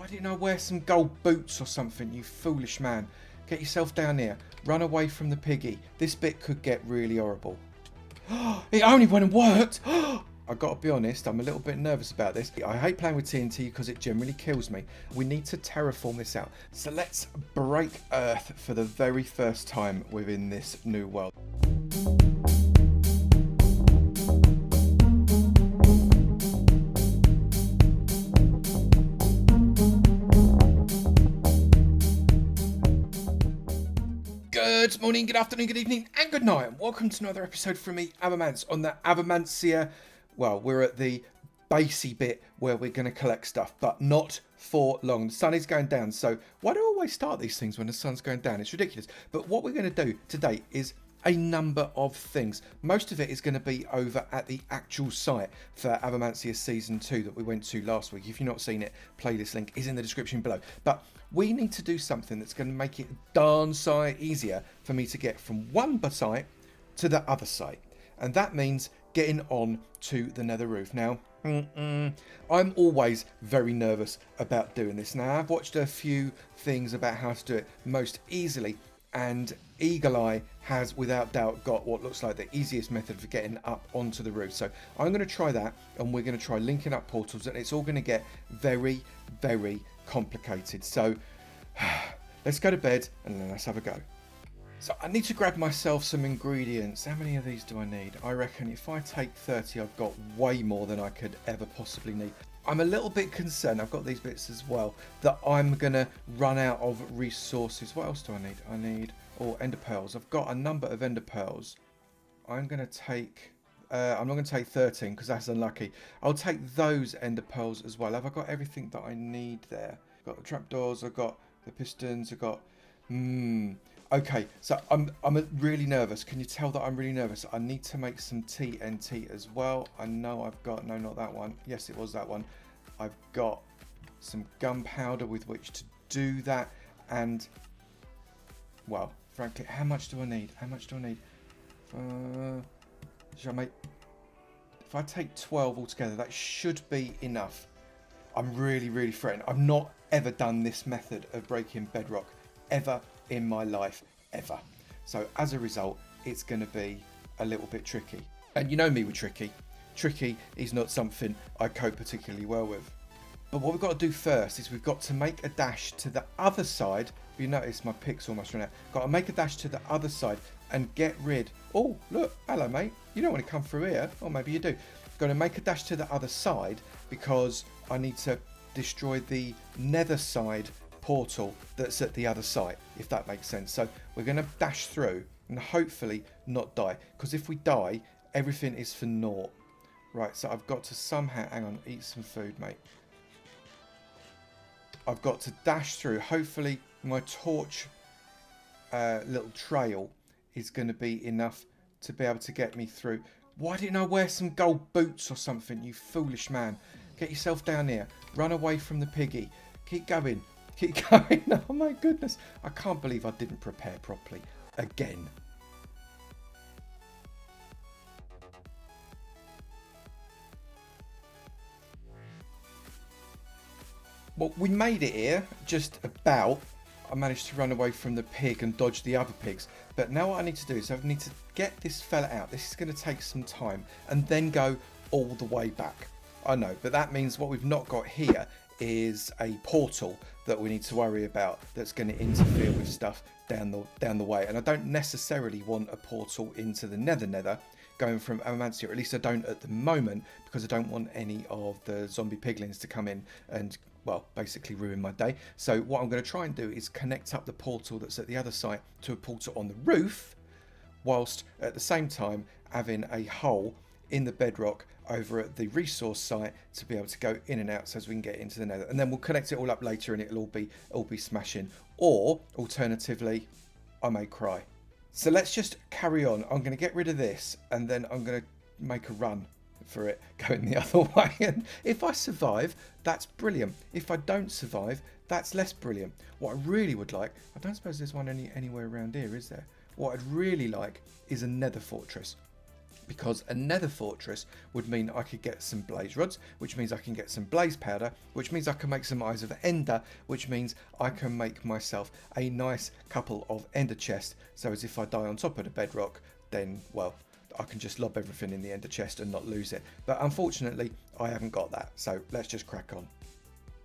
Why didn't I wear some gold boots or something, you foolish man? Get yourself down here. Run away from the piggy. This bit could get really horrible. It only went and worked. I gotta be honest, I'm a little bit nervous about this. I hate playing with TNT because it generally kills me. We need to terraform this out. So let's break Earth for the very first time within this new world. Good morning, good afternoon, good evening, and good night. And welcome to another episode from me, Avomance, on the Avomancia. Well, we're at the basey bit where we're going to collect stuff, but not for long. The sun is going down, so why do I always start these things when the sun's going down? It's ridiculous. But what we're going to do today is a number of things. Most of it is going to be over at the actual site for Avomancia Season 2 that we went to last week. If you've not seen it, playlist link is in the description below. But we need to do something that's going to make it darn sight easier for me to get from one site to the other site. And that means getting on to the nether roof. Now, I'm always very nervous about doing this. Now, I've watched a few things about how to do it most easily, and Eagle Eye has without doubt got what looks like the easiest method for getting up onto the roof. So I'm going to try that, and we're going to try linking up portals, and it's all going to get very, very complicated. So let's go to bed and then let's have a go. So I need to grab myself some ingredients. How many of these do I need? I reckon if I take 30, I've got way more than I could ever possibly need. I'm a little bit concerned, I've got these bits as well, that I'm going to run out of resources. What else do I need? I need ender pearls. I've got a number of ender pearls. I'm going to take... I'm not going to take 13 because that's unlucky. I'll take those ender pearls as well. Have I got everything that I need there? I've got the trapdoors, I've got the pistons, I've got... Okay, so I'm really nervous. Can you tell that I'm really nervous? I need to make some TNT as well. I know I've got... No, not that one. Yes, it was that one. I've got some gunpowder with which to do that. And, well, frankly, how much do I need? How much do I need? Should I make... If I take 12 altogether, that should be enough. I'm really, really fretting. I've not ever done this method of breaking bedrock ever in my life, ever. So as a result, it's going to be a little bit tricky. And you know me with tricky. Tricky is not something I cope particularly well with. But what we've got to do first is we've got to make a dash to the other side. You notice my pick's almost run out. Got to make a dash to the other side and get rid... Oh, look, hello, mate. You don't want to come through here. Or maybe you do. Got to make a dash to the other side because I need to destroy the nether side portal that's at the other side, if that makes sense. So we're going to dash through and hopefully not die, because if we die, everything is for naught. Right, so I've got to somehow... Hang on, eat some food, mate. I've got to dash through. Hopefully my torch little trail is going to be enough to be able to get me through. Why didn't I wear some gold boots or something, you foolish man? Get yourself down here. Run away from the piggy. Keep going. Keep going. Oh my goodness. I can't believe I didn't prepare properly. Again. Well, we made it here, just about. I managed to run away from the pig and dodge the other pigs. But now what I need to do is I need to get this fella out. This is going to take some time. And then go all the way back. I know, but that means what we've not got here is a portal that we need to worry about that's going to interfere with stuff down the way. And I don't necessarily want a portal into the nether going from Avomancia, or at least I don't at the moment, because I don't want any of the zombie piglins to come in and, well, basically ruin my day. So what I'm going to try and do is connect up the portal that's at the other side to a portal on the roof, whilst at the same time having a hole in the bedrock over at the resource site to be able to go in and out so as we can get into the nether. And then we'll connect it all up later and it'll all be smashing. Or, alternatively, I may cry. So let's just carry on. I'm going to get rid of this and then I'm going to make a run for it going the other way. And if I survive, that's brilliant. If I don't survive, that's less brilliant. What I really would like, I don't suppose there's one anywhere around here, is there? What I'd really like is a nether fortress. because a nether fortress would mean I could get some blaze rods, which means I can get some blaze powder, which means I can make some eyes of ender, which means I can make myself a nice couple of ender chests, so as if I die on top of the bedrock, then, well, I can just lob everything in the ender chest and not lose it. But unfortunately, I haven't got that, so let's just crack on.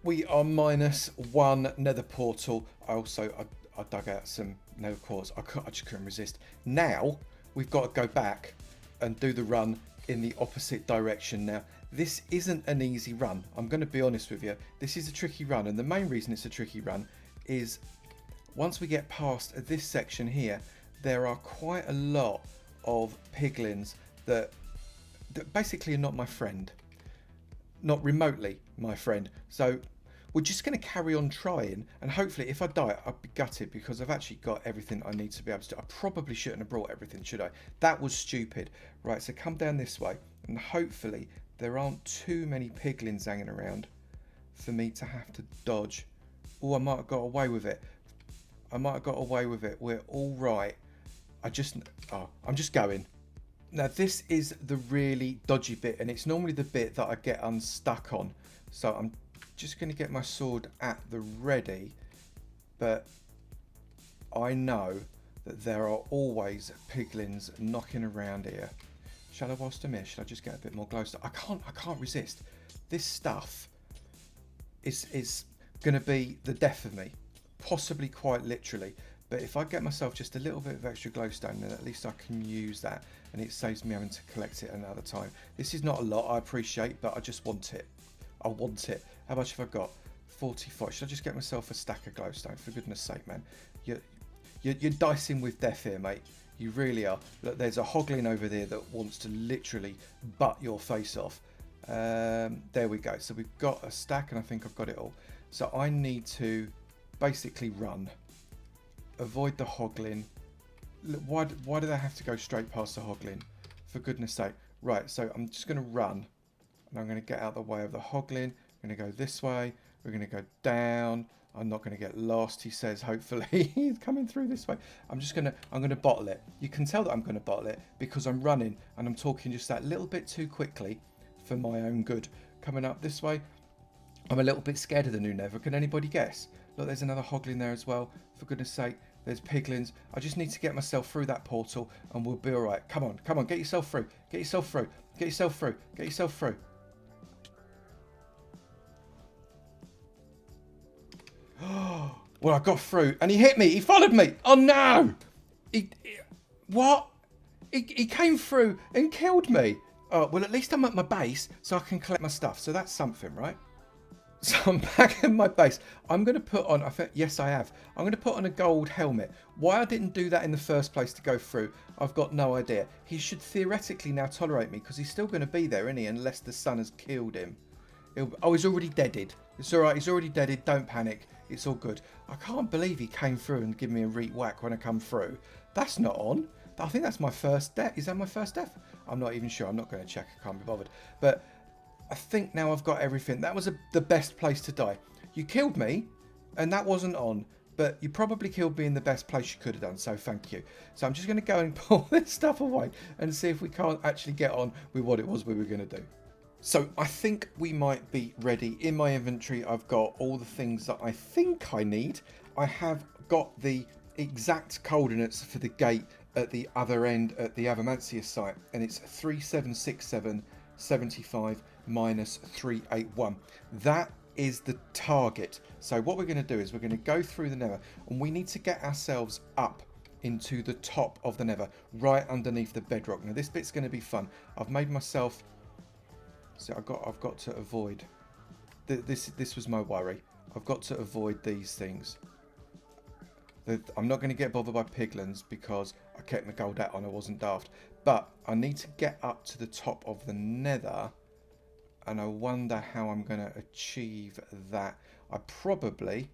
We are -1 nether portal. I dug out some nether quartz. I just couldn't resist. Now, we've got to go back and do the run in the opposite direction. Now, this isn't an easy run. I'm going to be honest with you. This is a tricky run, and the main reason it's a tricky run is once we get past this section here, there are quite a lot of piglins that basically are not my friend. Not remotely my friend. So we're just going to carry on trying, and hopefully if I die I'll be gutted because I've actually got everything I need to be able to do. I probably shouldn't have brought everything, should I? That was stupid. Right, so come down this way, and hopefully there aren't too many piglins hanging around for me to have to dodge. Oh, I might have got away with it. We're all right. I'm just going. Now this is the really dodgy bit, and it's normally the bit that I get unstuck on. So I'm just going to get my sword at the ready, but I know that there are always piglins knocking around here. Shall I whilst I'm here? Should I just get a bit more glowstone? I can't resist. This stuff is going to be the death of me, possibly quite literally. But if I get myself just a little bit of extra glowstone, then at least I can use that, and it saves me having to collect it another time. This is not a lot, I appreciate, but I just want it. I want it. How much have I got? 45. Should I just get myself a stack of glowstone? For goodness sake, man. You're dicing with death here, mate. You really are. Look, there's a hoglin over there that wants to literally butt your face off. There we go. So we've got a stack, and I think I've got it all. So I need to basically run. Avoid the hoglin. Why do they have to go straight past the hoglin? For goodness sake. Right, so I'm just going to run. And I'm going to get out the way of the hoglin. I'm going to go this way. We're going to go down. I'm not going to get lost, he says, hopefully. He's coming through this way. I'm going to bottle it. You can tell that I'm going to bottle it because I'm running and I'm talking just that little bit too quickly for my own good. Coming up this way. I'm a little bit scared of the new Nether. Can anybody guess? Look, there's another hoglin there as well. For goodness sake, there's piglins. I just need to get myself through that portal and we'll be all right. Come on, get yourself through. Get yourself through. Get yourself through. Get yourself through. Well, I got through and he hit me. He followed me. Oh no! What? He came through and killed me. Oh, well, at least I'm at my base so I can collect my stuff. So that's something, right? So I'm back at my base. I'm going to put on, yes I have. I'm going to put on a gold helmet. Why I didn't do that in the first place to go through, I've got no idea. He should theoretically now tolerate me because he's still going to be there, isn't he? Unless the sun has killed him. Oh, he's already deaded. It's alright, he's already deaded. Don't panic. It's all good. I can't believe he came through and gave me a reet whack when I come through. That's not on. I think that's my first death. Is that my first death? I'm not even sure. I'm not going to check. I can't be bothered. But I think now I've got everything. That was the best place to die. You killed me, and that wasn't on. But you probably killed me in the best place you could have done, so thank you. So I'm just going to go and pull this stuff away and see if we can't actually get on with what it was we were going to do. So I think we might be ready. In my inventory, I've got all the things that I think I need. I have got the exact coordinates for the gate at the other end at the Avomancia site, and it's 376775 minus 381. That is the target. So what we're going to do is we're going to go through the Nether, and we need to get ourselves up into the top of the Nether, right underneath the bedrock. Now this bit's going to be fun. I've made myself. So I've got to avoid. This was my worry. I've got to avoid these things. I'm not going to get bothered by piglins because I kept my gold out on. I wasn't daft. But I need to get up to the top of the Nether. And I wonder how I'm going to achieve that. I probably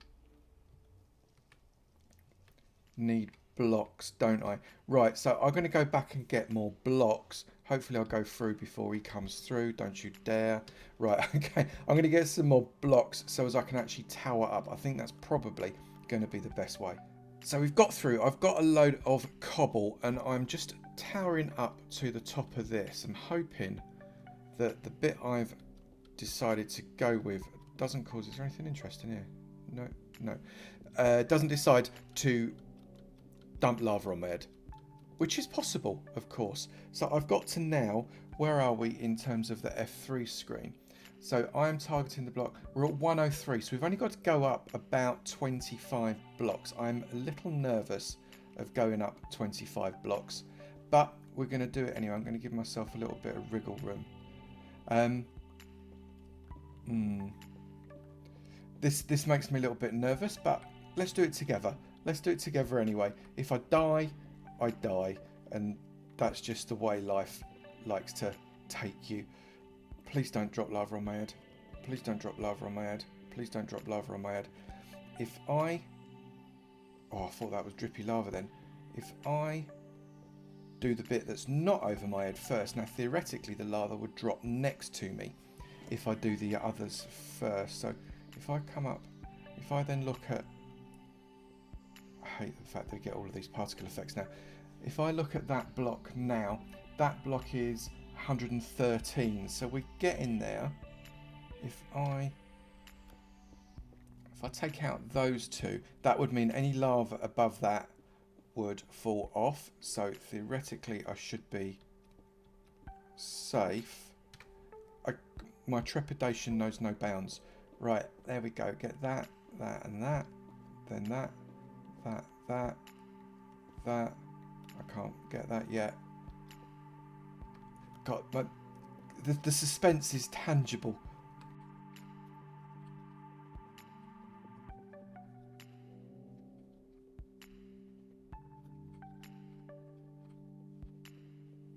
need blocks, don't I? Right, so I'm going to go back and get more blocks. Hopefully I'll go through before he comes through. Don't you dare. Right, okay. I'm going to get some more blocks so as I can actually tower up. I think that's probably going to be the best way. So we've got through. I've got a load of cobble and I'm just towering up to the top of this. I'm hoping that the bit I've decided to go with doesn't cause... Is there anything interesting here? No. Doesn't decide to dump lava on my head, which is possible, of course. So I've got to now... Where are we in terms of the F3 screen? So I am targeting the block. We're at 103, so we've only got to go up about 25 blocks. I'm a little nervous of going up 25 blocks, but we're going to do it anyway. I'm going to give myself a little bit of wriggle room. This makes me a little bit nervous, but let's do it together. Let's do it together anyway. If I die, I die, and that's just the way life likes to take you. Please don't drop lava on my head. Please don't drop lava on my head. Please don't drop lava on my head. If I... Oh, I thought that was drippy lava then. If I do the bit that's not over my head first, now theoretically the lava would drop next to me if I do the others first. So if I come up, if I then look at... I hate the fact that we get all of these particle effects now. If I look at that block now, that block is 113, so we're getting there. If I take out those two, that would mean any lava above that would fall off, so theoretically I should be safe. My trepidation knows no bounds. Right, there we go. Get that, that and that, then that. I can't get that yet. God, but the suspense is tangible.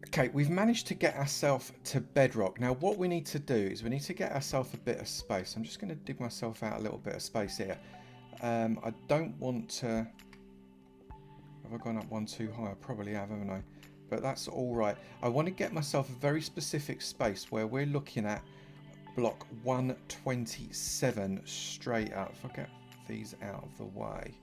Okay, we've managed to get ourselves to bedrock. Now what we need to do is we need to get ourselves a bit of space. I'm just going to dig myself out a little bit of space here. I don't want to... Have I gone up one too high? I probably have, haven't I? But that's all right. I want to get myself a very specific space where we're looking at block 127 straight up. If I get these out of the way.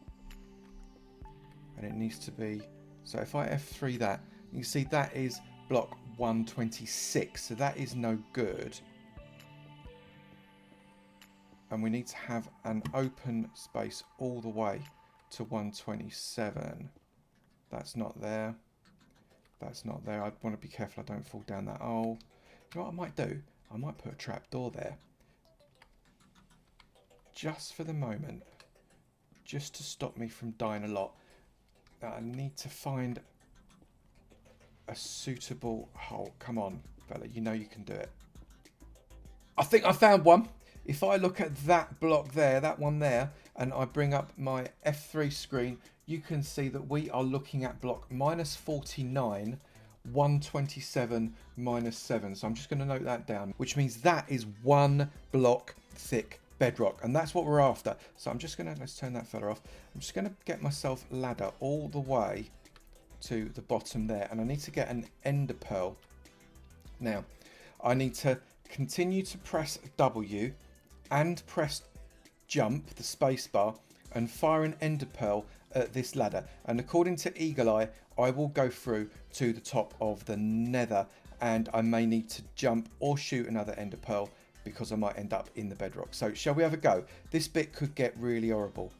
And it needs to be... So if I F3 that, you can see that is block 126. So that is no good. And we need to have an open space all the way to 127. That's not there. That's not there. I want to be careful I don't fall down that hole. You know what I might do? I might put a trap door there. Just for the moment. Just to stop me from dying a lot. Now I need to find a suitable hole. Come on, fella. You know you can do it. I think I found one. If I look at that block there, that one there, and I bring up my F3 screen, you can see that we are looking at block -49, 127 -7. So I'm just going to note that down, which means that is one block thick bedrock, and that's what we're after. So I'm just going to, let's turn that fella off. I'm just going to get myself a ladder all the way to the bottom there, and I need to get an ender pearl. Now, I need to continue to press W and press jump, the space bar, and fire an ender pearl at this ladder. And according to Eagle Eye, I will go through to the top of the Nether, and I may need to jump or shoot another ender pearl because I might end up in the bedrock. So shall we have a go? This bit could get really horrible.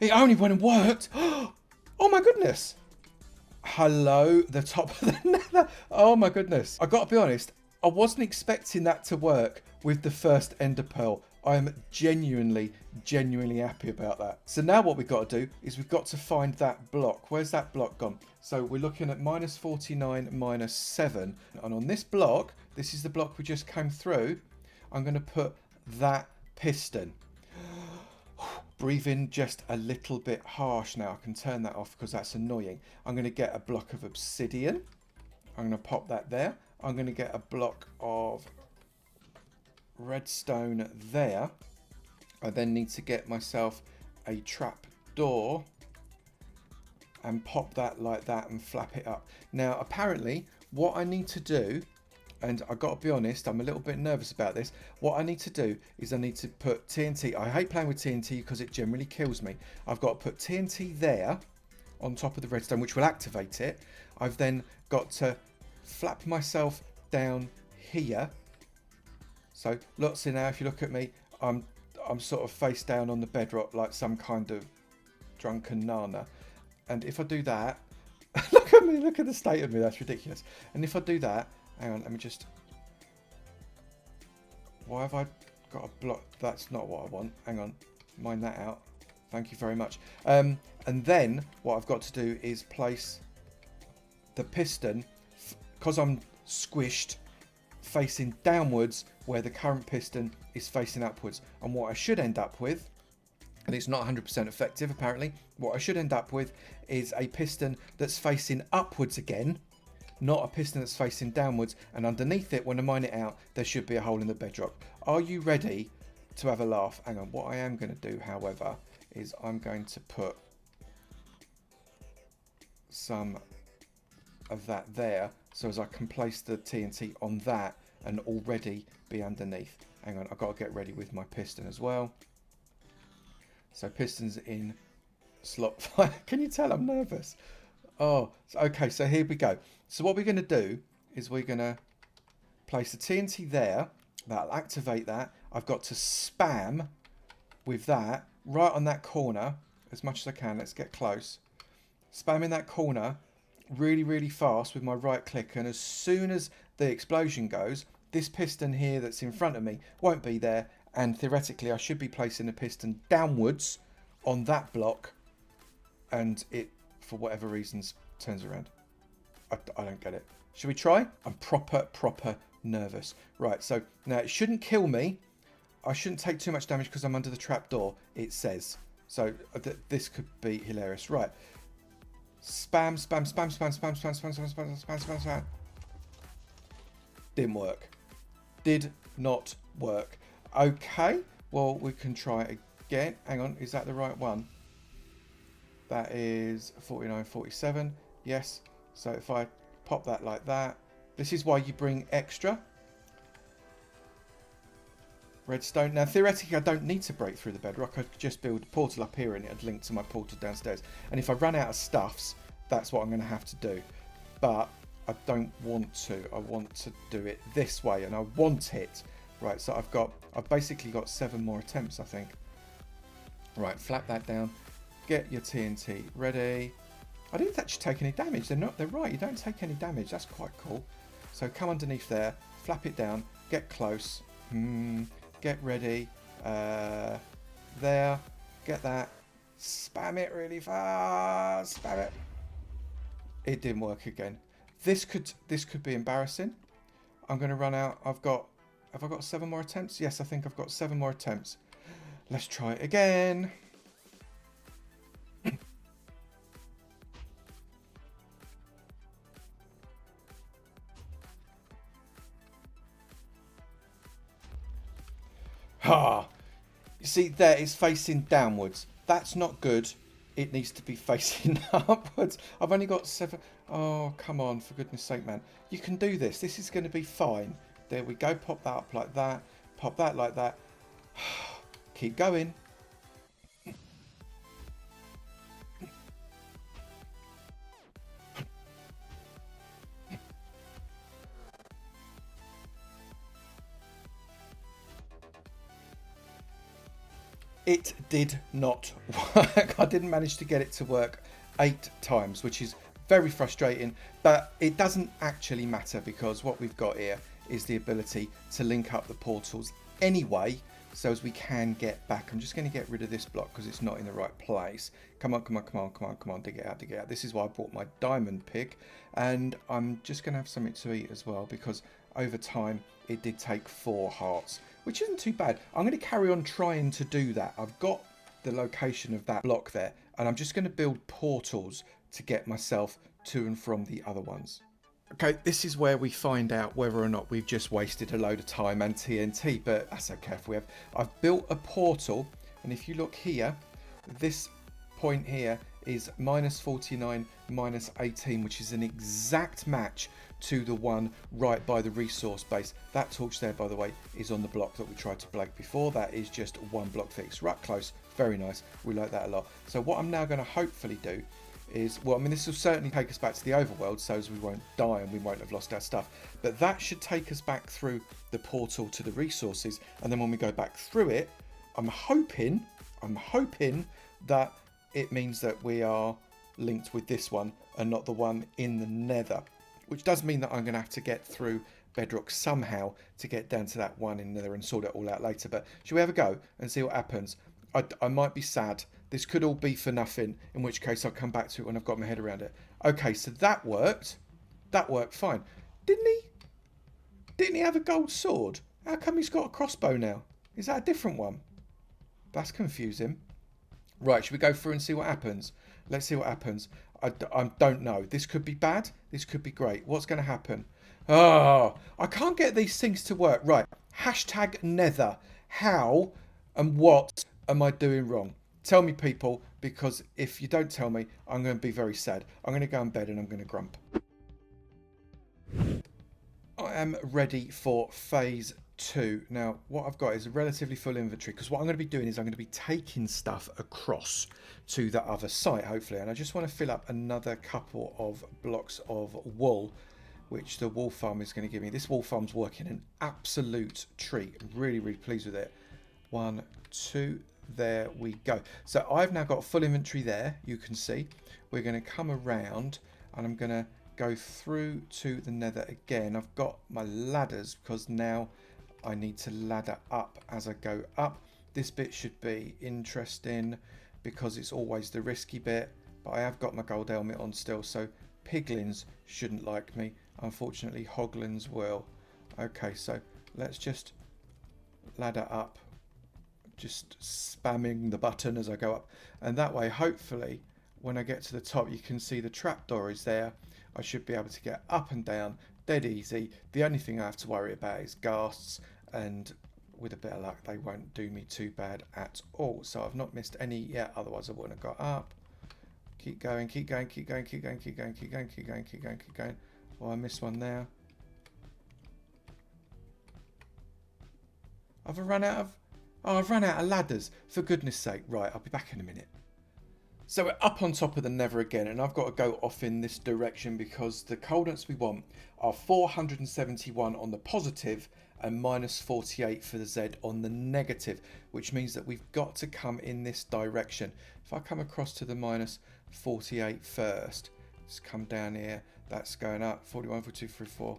It only went and worked. Oh my goodness. Hello, the top of the Nether. Oh my goodness. I got to be honest, I wasn't expecting that to work with the first ender pearl. I am genuinely happy about that. So now what we've got to do is we've got to find that block. Where's that block gone? So we're looking at -49, -7. And on this block, this is the block we just came through, I'm going to put that piston. Breathe in just a little bit harsh now. I can turn that off because that's annoying. I'm going to get a block of obsidian. I'm going to pop that there. I'm going to get a block of redstone there. I then need to get myself a trap door and pop that like that and flap it up. Now apparently what I need to do, and I got to be honest, I'm a little bit nervous about this. What I need to do is I need to put TNT. I hate playing with TNT because it generally kills me. I've got to put TNT there on top of the redstone, which will activate it. I've then got to flap myself down here. So look, see now, if you look at me, I'm sort of face down on the bedrock like some kind of drunken nana. And if I do that, look at me, look at the state of me, that's ridiculous. And if I do that, hang on, let me just, why have I got a block? That's not what I want. Hang on, mine that out. Thank you very much. And then what I've got to do is place the piston, because I'm squished, facing downwards where the current piston is facing upwards. And what I should end up with, and it's not 100% effective apparently, what I should end up with is a piston that's facing upwards again, not a piston that's facing downwards, and underneath it, when I mine it out, there should be a hole in the bedrock. Are you ready to have a laugh? Hang on, what I am going to do, however, is I'm going to put some of that there, so as I can place the TNT on that and already be underneath. Hang on, I've got to get ready with my piston as well. So pistons in slot 5. Can you tell I'm nervous? Oh, okay, so here we go. So what we're going to do is we're going to place the TNT there. That'll activate that. I've got to spam with that right on that corner as much as I can. Let's get close. Spam in that corner really, really fast with my right click. And as soon as the explosion goes, this piston here that's in front of me won't be there. And theoretically, I should be placing the piston downwards on that block. And it, for whatever reasons, turns around. I don't get it. Should we try? I'm proper nervous. Right, so now it shouldn't kill me. I shouldn't take too much damage because I'm under the trapdoor, it says. So this could be hilarious. Right. Spam, spam, spam, spam, spam, spam, spam, spam, spam, spam, spam, spam. Didn't work. Did not work. Okay, well, we can try again. Hang on, is that the right one? That is 49.47. Yes. So if I pop that like that, this is why you bring extra redstone. Now, theoretically, I don't need to break through the bedrock. I could just build a portal up here and it'd link to my portal downstairs. And if I run out of stuffs, that's what I'm going to have to do. But I don't want to. I want to do it this way, and I want it. Right, so I've basically got 7 more attempts, I think. Right, flap that down. Get your TNT ready. I didn't actually take any damage. They're right, you don't take any damage. That's quite cool. So come underneath there, flap it down, get close. Get ready. There. Get that. Spam it really fast. Spam it. It didn't work again. This could be embarrassing. I'm going to run out. Have I got 7 more attempts? Yes, I think I've got 7 more attempts. Let's try it again. Ha! You see, there it's facing downwards. That's not good. It needs to be facing upwards. I've only got 7. Oh, come on, for goodness sake, man. You can do this. This is going to be fine. There we go. Pop that up like that. Pop that like that. Keep going. It did not work. I didn't manage to get it to work 8 times, which is very frustrating, but it doesn't actually matter because what we've got here is the ability to link up the portals anyway, so as we can get back. I'm just going to get rid of this block because it's not in the right place. Come on, come on, come on, come on, come on, dig it out, dig it out. This is why I bought my diamond pick, and I'm just going to have something to eat as well because over time it did take 4 hearts, which isn't too bad. I'm going to carry on trying to do that. I've got the location of that block there, and I'm just going to build portals to get myself to and from the other ones. Okay, this is where we find out whether or not we've just wasted a load of time and TNT, but that's okay if we have. I've built a portal, and if you look here, this point here is -49, -18, which is an exact match to the one right by the resource base. That torch there, by the way, is on the block that we tried to break before. That is just 1 block thick. Right close, very nice. We like that a lot. So what I'm now going to hopefully do is, well, I mean, this will certainly take us back to the overworld, so as we won't die and we won't have lost our stuff. But that should take us back through the portal to the resources. And then when we go back through it, I'm hoping that it means that we are linked with this one and not the one in the Nether, which does mean that I'm going to have to get through bedrock somehow to get down to that one in Nether and sort it all out later. But should we have a go and see what happens? I might be sad. This could all be for nothing, in which case I'll come back to it when I've got my head around it. Okay, so that worked. That worked fine. Didn't he? Didn't he have a gold sword? How come he's got a crossbow now? Is that a different one? That's confusing. Right, should we go through and see what happens? Let's see what happens. I don't know. This could be bad. This could be great. What's going to happen? Oh, I can't get these things to work. Right, hashtag Nether. How and what am I doing wrong? Tell me, people, because if you don't tell me, I'm going to be very sad. I'm going to go in bed and I'm going to grump. I am ready for phase 2. Now, what I've got is a relatively full inventory, because what I'm going to be doing is I'm going to be taking stuff across to the other site, hopefully. And I just want to fill up another couple of blocks of wool, which the wool farm is going to give me. This wool farm's working an absolute treat. I'm really, really pleased with it. 1, 2, there we go. So I've now got a full inventory there, you can see. We're going to come around and I'm going to go through to the Nether again. I've got my ladders because now I need to ladder up as I go up. This bit should be interesting because it's always the risky bit, but I have got my gold helmet on still, so piglins shouldn't like me. Unfortunately, hoglins will. Okay, so let's just ladder up, just spamming the button as I go up, and that way hopefully when I get to the top you can see the trapdoor is there. I should be able to get up and down dead easy. The only thing I have to worry about is ghasts, and with a bit of luck they won't do me too bad at all. So I've not missed any yet, otherwise I wouldn't have got up. Keep going, keep going, keep going, keep going, keep going, keep going, keep going, keep going, keep going. Oh, I missed one there. I've run out of... Oh, I've run out of ladders. For goodness sake. Right, I'll be back in a minute. So we're up on top of the Nether again, and I've got to go off in this direction because the coordinates we want are 471 on the positive and minus 48 for the Z on the negative, which means that we've got to come in this direction. If I come across to the minus 48 first, just come down here, that's going up, 41, 42, 44,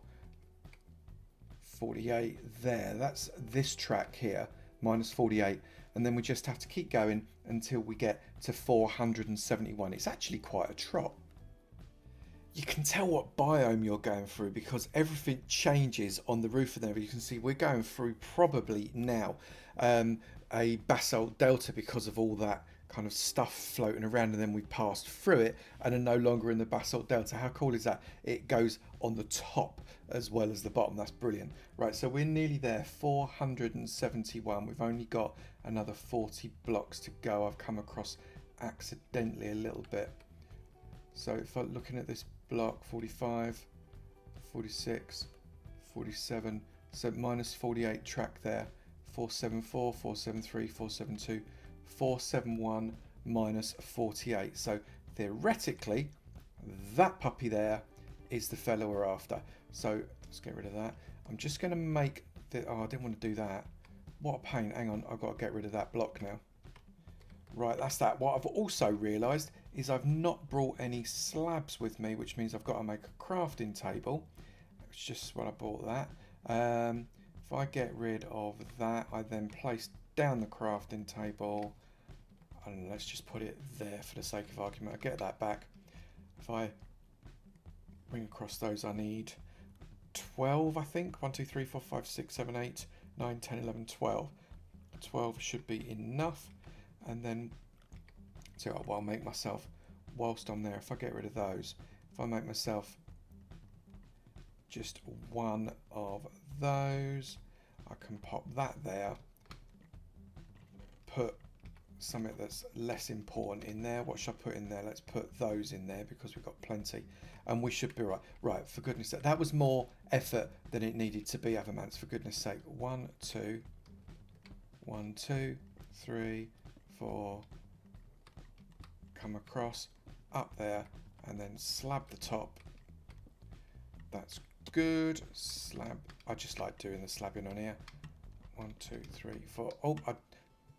48 there. That's this track here, minus 48. And then we just have to keep going until we get to 471. It's actually quite a trot. You can tell what biome you're going through because everything changes on the roof of there. You can see we're going through probably now a basalt delta because of all that kind of stuff floating around, and then we passed through it and are no longer in the basalt delta. How cool is that? It goes on the top as well as the bottom. That's brilliant. Right, so we're nearly there, 471. We've only got another 40 blocks to go. I've come across accidentally a little bit. So if I'm looking at this block, 45, 46, 47, so minus 48 track there, 474, 473, 472, 471 minus 48. So theoretically, that puppy there is the fellow we're after. So let's get rid of that. I'm just going to make the... Oh, I didn't want to do that. What a pain. Hang on, I've got to get rid of that block now. Right, that's that. What I've also realised is I've not brought any slabs with me, which means I've got to make a crafting table. It's just when I bought that. If I get rid of that, I then place down the crafting table. And let's just put it there for the sake of argument. I get that back. If I bring across those, I need 12, I think. 1, 2, 3, 4, 5, 6, 7, 8, 9, 10, 11, 12. 12 should be enough. And then, so what I'll make myself, whilst I'm there, if I get rid of those, if I make myself just one of those, I can pop that there, put something that's less important in there. What should I put in there? Let's put those in there because we've got plenty and we should be right. Right, for goodness sake, that was more effort than it needed to be, Avomance, for goodness sake. 1, 2, 1, 2, 3, 4, come across. up there, and then slab the top. That's good. Slab. I just like doing the slabbing on here. 1, 2, 3, 4. Oh, I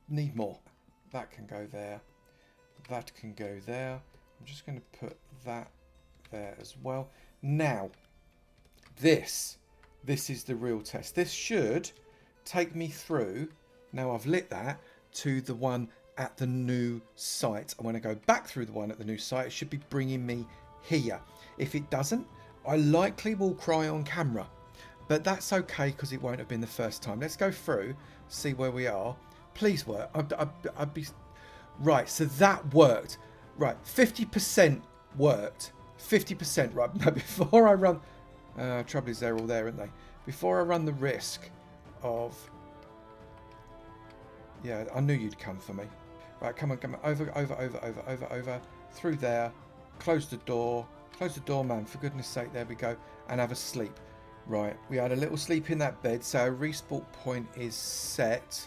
need more. That can go there. That can go there. I'm just going to put that there as well. Now, this is the real test. This should take me through, now I've lit that, to the one at the new site. And when I go back through the one at the new site, it should be bringing me here. If it doesn't, I likely will cry on camera. But that's okay, because it won't have been the first time. Let's go through, see where we are. Please work. I'd be... Right, so that worked. Right, 50% worked. 50%, right. Now, before I run... trouble is they're all there, aren't they? Before I run the risk of... Yeah, I knew you'd come for me. Right, come on, come on. Over. Through there. Close the door. Close the door, man. For goodness sake, there we go. And have a sleep. Right, we had a little sleep in that bed, so our respawn point is set.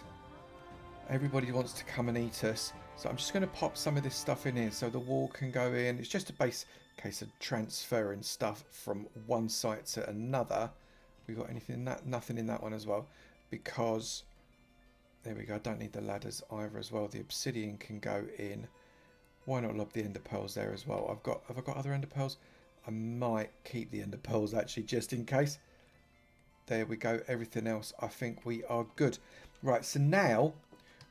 Everybody wants to come and eat us. So I'm just going to pop some of this stuff in here so the wall can go in. It's just a base case of transferring stuff from one site to another. We got anything in that? Nothing in that one as well. Because, there we go, I don't need the ladders either as well. The obsidian can go in. Why not lob the ender pearls there as well? Have I got other ender pearls? I might keep the ender pearls actually, just in case. There we go. Everything else, I think we are good. Right, so now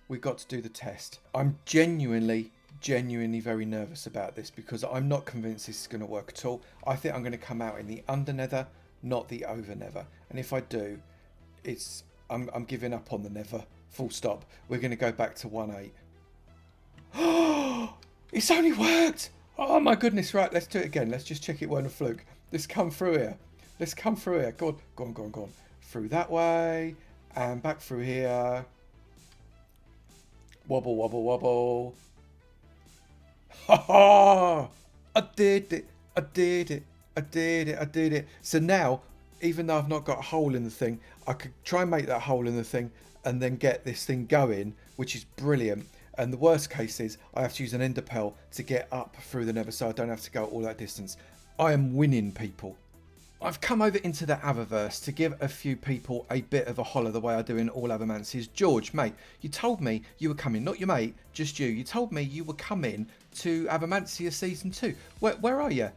we've got to do the test. I'm genuinely very nervous about this because I'm not convinced this is going to work at all. I think I'm going to come out in the under nether, not the over nether. And if I do, I'm giving up on the nether. Full stop. We're going to go back to 1.8. It's only worked! Oh my goodness, right, let's do it again. Let's just check it weren't a fluke. Let's come through here. Let's come through here. Go on. Through that way. And back through here. Wobble. Ha ha! I did it. So now, even though I've not got a hole in the thing, I could try and make that hole in the thing and then get this thing going, which is brilliant. And the worst case is I have to use an ender pearl to get up through the nether so I don't have to go all that distance. I am winning, people. I've come over into the Avoverse to give a few people a bit of a holler the way I do in all Avomances. George, mate, you told me you were coming, not your mate, just you. You told me you were coming to Avomancia Season 2. Where are you?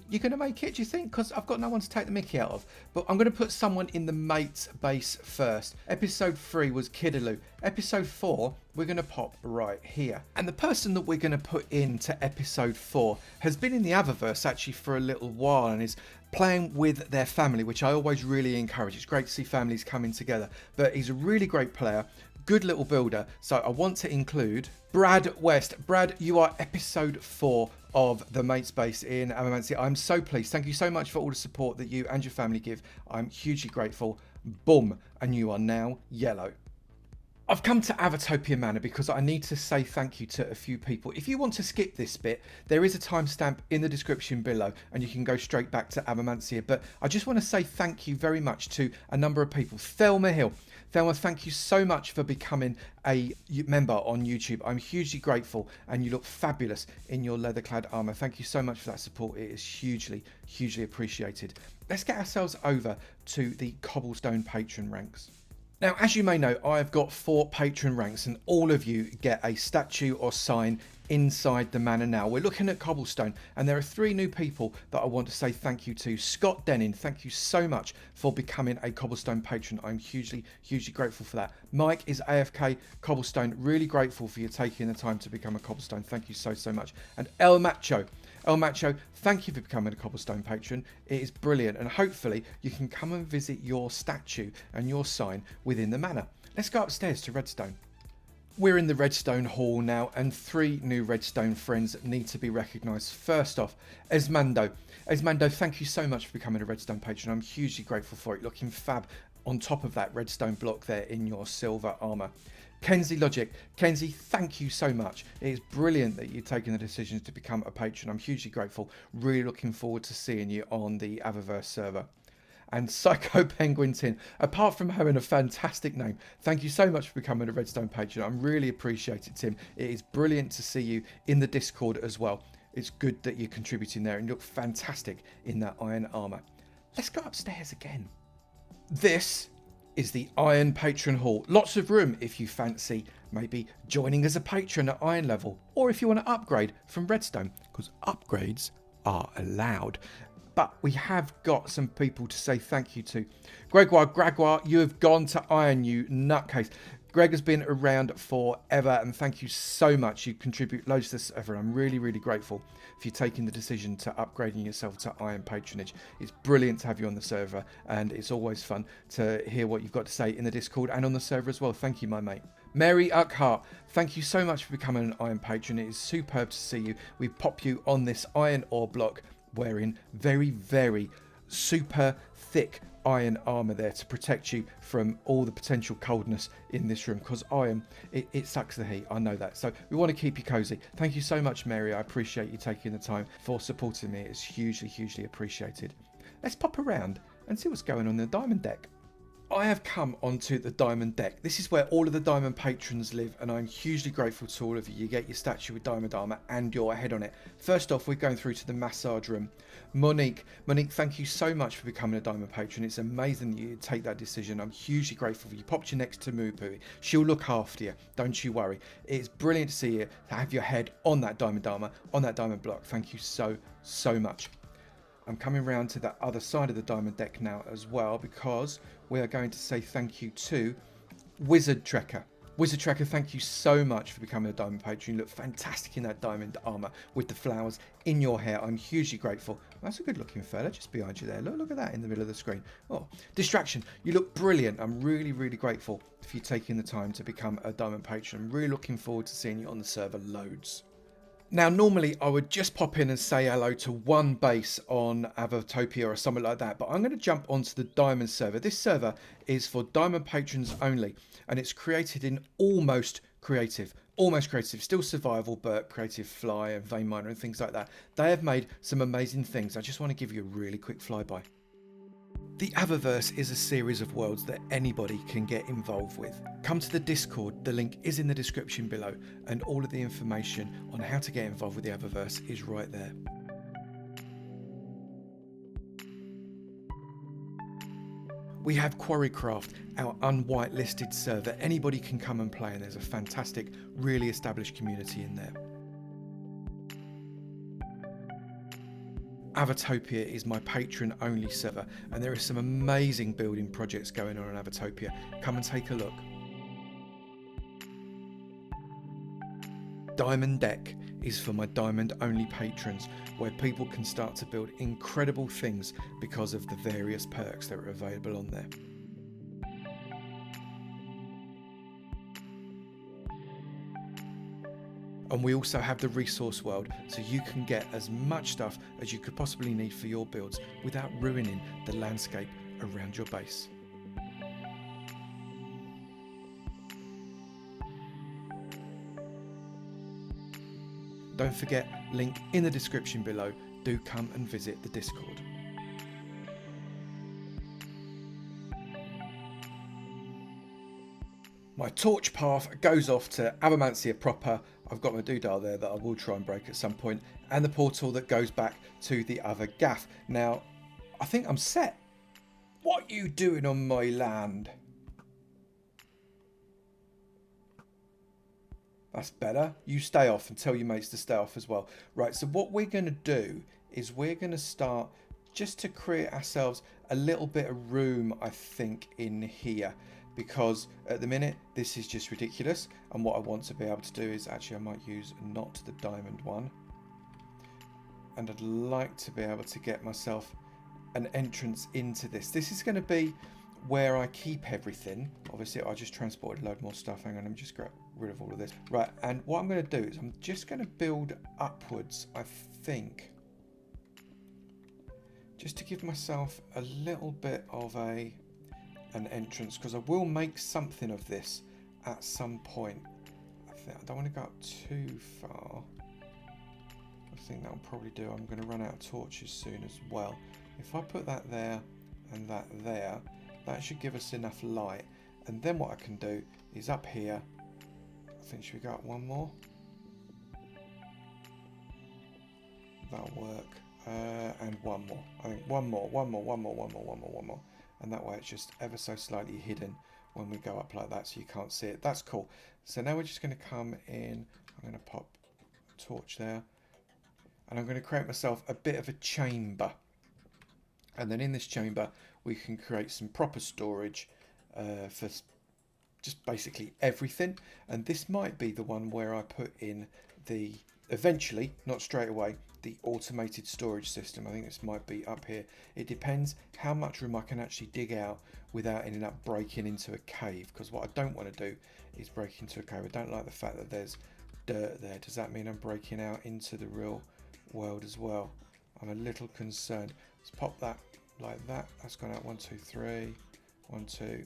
You're going to make it, do you think? Because I've got no one to take the mickey out of. But I'm going to put someone in the mate's base first. Episode 3 was Kidaloo. Episode 4, we're going to pop right here. And the person that we're going to put into episode 4 has been in the Avoverse actually for a little while and is playing with their family, which I always really encourage. It's great to see families coming together. But he's a really great player. Good little builder. So I want to include Brad West. Brad, you are episode 4 of the Mate's Base in Avomancia. I'm so pleased. Thank you so much for all the support that you and your family give. I'm hugely grateful. Boom. And you are now yellow. I've come to Avotopia Manor because I need to say thank you to a few people. If you want to skip this bit, there is a timestamp in the description below and you can go straight back to Avomancia. But I just want to say thank you very much to a number of people. Thelma Hill. Thelma, thank you so much for becoming a member on YouTube. I'm hugely grateful and you look fabulous in your leather-clad armour. Thank you so much for that support. It is hugely appreciated. Let's get ourselves over to the cobblestone patron ranks. Now, as you may know, I've got 4 patron ranks and all of you get a statue or sign inside the manor now. We're looking at cobblestone and there are 3 new people that I want to say thank you to. Scott Denning, thank you so much for becoming a cobblestone patron. I'm hugely grateful for that. Mike is AFK cobblestone, really grateful for you taking the time to become a cobblestone. Thank you so much. And El Macho, thank you for becoming a cobblestone patron. It is brilliant and hopefully you can come and visit your statue and your sign within the manor. Let's go upstairs to Redstone. We're in the Redstone Hall now and 3 new Redstone friends need to be recognised. First off, Esmando. Esmando, thank you so much for becoming a Redstone patron. I'm hugely grateful for it. Looking fab on top of that Redstone block there in your silver armour. Kenzie Logic. Kenzie, thank you so much. It is brilliant that you've taken the decision to become a patron. I'm hugely grateful. Really looking forward to seeing you on the Avoverse server. And Psycho Penguin Tin, apart from having a fantastic name, thank you so much for becoming a Redstone patron. I'm really appreciate it, Tim. It is brilliant to see you in the Discord as well. It's good that you're contributing there and you look fantastic in that iron armor. Let's go upstairs again. This is the Iron Patron Hall. Lots of room if you fancy maybe joining as a patron at Iron level, or if you want to upgrade from Redstone, because upgrades are allowed. But we have got some people to say thank you to. Gregoire, you have gone to Iron, you nutcase. Greg has been around forever, and thank you so much. You contribute loads to the server. I'm really, really grateful for you taking the decision to upgrading yourself to Iron Patronage. It's brilliant to have you on the server, and it's always fun to hear what you've got to say in the Discord and on the server as well. Thank you, my mate. Mary Uckhart, thank you so much for becoming an Iron Patron. It is superb to see you. We pop you on this iron ore block wearing very, very super thick iron armor there to protect you from all the potential coldness in this room, because iron, it sucks the heat. I know that, so we want to keep you cozy. Thank you so much, Mary. I appreciate you taking the time for supporting me. It's hugely appreciated. Let's pop around and see what's going on in the diamond deck. I have come onto the diamond deck. This is where all of the diamond patrons live, and I'm hugely grateful to all of you. You get your statue with diamond armor and your head on it. First off, we're going through to the massage room. Monique, thank you so much for becoming a diamond patron. It's amazing that you take that decision. I'm hugely grateful for you. Popped you next to Moo-Poo. She'll look after you, don't you worry. It's brilliant to see you, to have your head on that diamond armor, on that diamond block. Thank you so much. I'm coming around to the other side of the diamond deck now as well, because we are going to say thank you to Wizard Trekker. Wizard Trekker, thank you so much for becoming a diamond patron. You look fantastic in that diamond armor with the flowers in your hair. I'm hugely grateful. That's a good looking fella just behind you there. Look at that in the middle of the screen. Oh, distraction. You look brilliant. I'm really grateful for you taking the time to become a diamond patron. I'm really looking forward to seeing you on the server loads. Now, normally I would just pop in and say hello to one base on Avotopia or something like that, but I'm going to jump onto the Diamond server. This server is for Diamond patrons only, and it's created in almost creative, still survival, but creative fly and vein miner and things like that. They have made some amazing things. I just want to give you a really quick flyby. The Avoverse is a series of worlds that anybody can get involved with. Come to the Discord, the link is in the description below, and all of the information on how to get involved with the Avoverse is right there. We have Quarrycraft, our unwhitelisted server. Anybody can come and play, and there's a fantastic, really established community in there. Avotopia is my patron only server, and there are some amazing building projects going on in Avotopia. Come and take a look. Diamond Deck is for my diamond only patrons, where people can start to build incredible things because of the various perks that are available on there. And we also have the resource world, so you can get as much stuff as you could possibly need for your builds without ruining the landscape around your base. Don't forget, link in the description below. Do come and visit the Discord. My torch path goes off to Avomancia proper. I've got my doodle there that I will try and break at some point, and the portal that goes back to the other gaff. Now, I think I'm set. What are you doing on my land? That's better. You stay off and tell your mates to stay off as well. Right, so what we're going to do is we're going to start just to create ourselves a little bit of room, I think, in here. Because at the minute, this is just ridiculous. And what I want to be able to do is, actually, I might use not the diamond one. And I'd like to be able to get myself an entrance into this. This is going to be where I keep everything. Obviously, I just transported a load more stuff. Hang on, let me just get rid of all of this. Right, and what I'm going to do is I'm just going to build upwards, I think. Just to give myself a little bit of an entrance, because I will make something of this at some point. I don't want to go up too far. I think that'll probably do. I'm going to run out of torches soon as well. If I put that there and that there, that should give us enough light. And then what I can do is up here, I think, should we go up one more? That'll work. And one more. I think one more. And that way it's just ever so slightly hidden when we go up like that, so you can't see it. That's cool. So now we're just going to come in. I'm going to pop a torch there. And I'm going to create myself a bit of a chamber. And then in this chamber, we can create some proper storage for just basically everything. And this might be the one where I put in the, eventually, not straight away, the automated storage system. I think this might be up here. It depends how much room I can actually dig out without ending up breaking into a cave. Because what I don't want to do is break into a cave. I don't like the fact that there's dirt there. Does that mean I'm breaking out into the real world as well? I'm a little concerned. Let's pop that like that. That's gone out 1, 2, 3. 1, 2.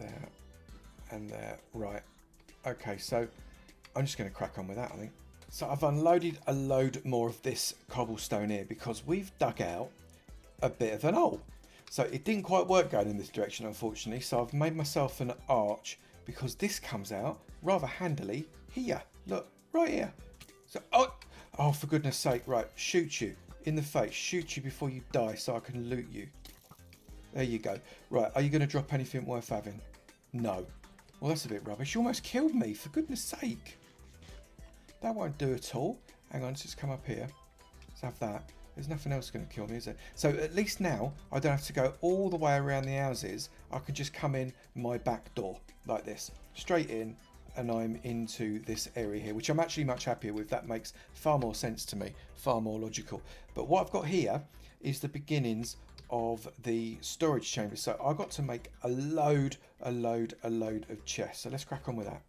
There and there. Right. Okay, so I'm just going to crack on with that, I think. So I've unloaded a load more of this cobblestone here because we've dug out a bit of an hole. So it didn't quite work going in this direction, unfortunately. So I've made myself an arch because this comes out rather handily here. Look, right here. So, oh, for goodness sake, right, shoot you in the face. Shoot you before you die so I can loot you. There you go. Right, are you going to drop anything worth having? No. Well, that's a bit rubbish. You almost killed me, for goodness sake. That won't do at all. Hang on, let's just come up here. Let's have that. There's nothing else going to kill me, is there? So at least now, I don't have to go all the way around the houses. I can just come in my back door, like this. Straight in, and I'm into this area here, which I'm actually much happier with. That makes far more sense to me, far more logical. But what I've got here is the beginnings of the storage chamber. So I got to make a load of chests. So let's crack on with that.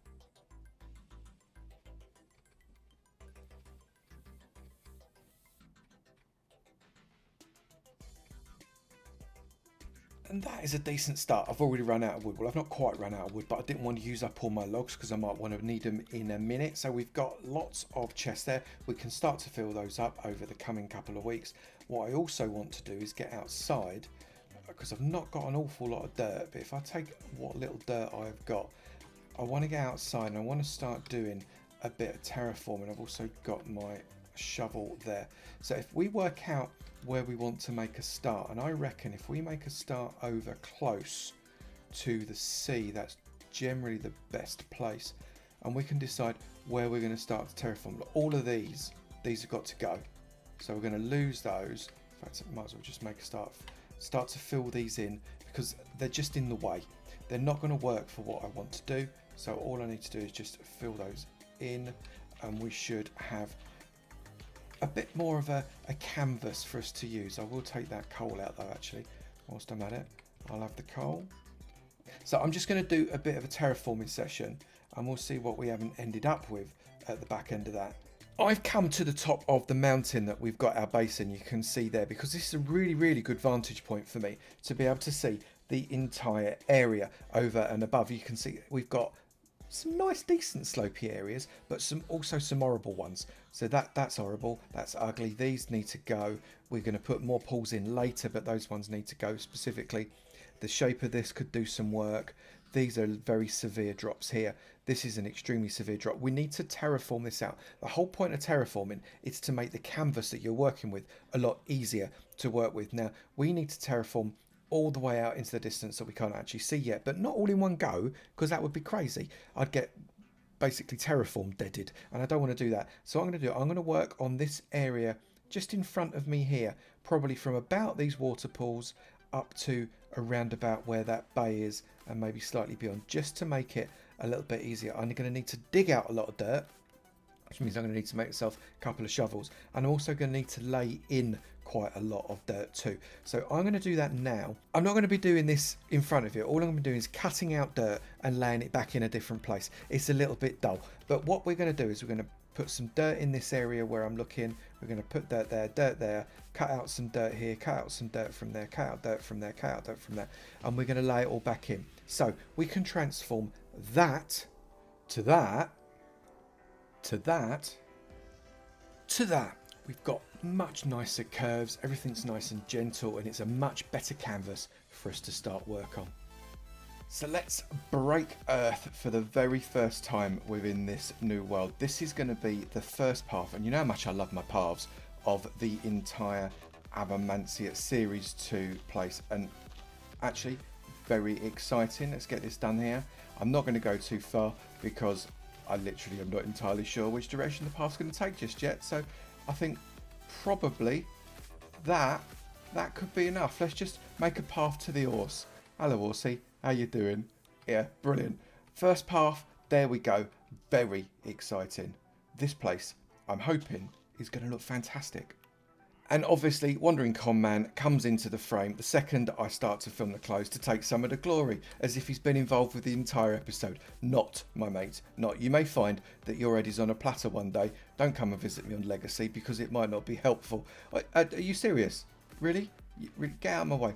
And that is a decent start. I've already run out of wood. Well, I've not quite run out of wood, but I didn't want to use up all my logs because I might want to need them in a minute. So we've got lots of chests there. We can start to fill those up over the coming couple of weeks. What I also want to do is get outside because I've not got an awful lot of dirt. But if I take what little dirt I've got, I want to get outside and I want to start doing a bit of terraforming. I've also got my shovel there. So if we work out where we want to make a start, and I reckon if we make a start over close to the sea, that's generally the best place, and we can decide where we're going to start to terraform. But all of these have got to go, so we're going to lose those. In fact, I might as well just make a start to fill these in because they're just in the way. They're not going to work for what I want to do, so all I need to do is just fill those in, and we should have a bit more of a canvas for us to use. I will take that coal out though, actually, whilst I'm at it. I'll have the coal. So I'm just going to do a bit of a terraforming session and we'll see what we haven't ended up with at the back end of that. I've come to the top of the mountain that we've got our base in, you can see there, because this is a really good vantage point for me to be able to see the entire area over and above. You can see we've got some nice decent slopey areas, but also some horrible ones. So that's horrible, that's ugly. These need to go. We're going to put more pools in later, but those ones need to go specifically. The shape of this could do some work. These are very severe drops here. This is an extremely severe drop. We need to terraform this out. The whole point of terraforming is to make the canvas that you're working with a lot easier to work with. Now we need to terraform all the way out into the distance that we can't actually see yet, but not all in one go, because that would be crazy. I'd get basically terraform deaded, and I don't want to do that. So what I'm going to do, I'm going to work on this area just in front of me here, probably from about these water pools up to around about where that bay is, and maybe slightly beyond, just to make it a little bit easier. I'm going to need to dig out a lot of dirt, which means I'm going to need to make myself a couple of shovels, and I'm also going to need to lay in quite a lot of dirt too. So I'm going to do that now. I'm not going to be doing this in front of you. All I'm going to be doing is cutting out dirt and laying it back in a different place. It's a little bit dull, but what we're going to do is we're going to put some dirt in this area where I'm looking. We're going to put dirt there, cut out some dirt here, cut out some dirt from there, cut out dirt from there, cut out dirt from there, and we're going to lay it all back in. So we can transform that to that to that to that. We've got much nicer curves, everything's nice and gentle, and it's a much better canvas for us to start work on. So let's break Earth for the very first time within this new world. This is going to be the first path, and you know how much I love my paths, of the entire Avomancia Series 2 place. And actually, very exciting. Let's get this done here. I'm not going to go too far because I literally am not entirely sure which direction the path's going to take just yet. So I think probably that could be enough. Let's just make a path to the horse. Hello, horsey. How you doing? Yeah, brilliant. First path, there we go. Very exciting. This place, I'm hoping, is going to look fantastic. And obviously, Wandering Con Man comes into the frame the second I start to film the close to take some of the glory, as if he's been involved with the entire episode. Not, my mate, not. You may find that your head is on a platter one day. Don't come and visit me on Legacy because it might not be helpful. Are you serious? Really? Get out of my way.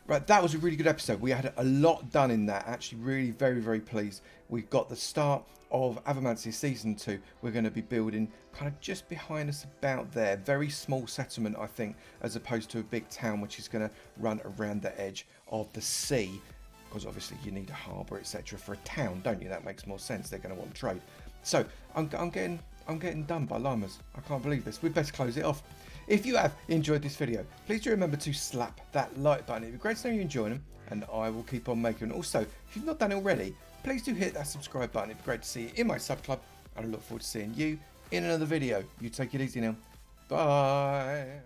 Right, that was a really good episode. We had a lot done in that. Actually, really very, very pleased. We've got the start of Avomancia Season 2. We're going to be building kind of just behind us about there. Very small settlement, I think, as opposed to a big town, which is going to run around the edge of the sea. Because obviously you need a harbour, etc. for a town, don't you? That makes more sense. They're going to want trade. So I'm getting done by llamas. I can't believe this. We'd best close it off. If you have enjoyed this video, please do remember to slap that like button. It'd be great to know you're enjoying them, and I will keep on making them. Also, if you've not done it already, please do hit that subscribe button. It'd be great to see you in my sub club, and I look forward to seeing you in another video. You take it easy now. Bye.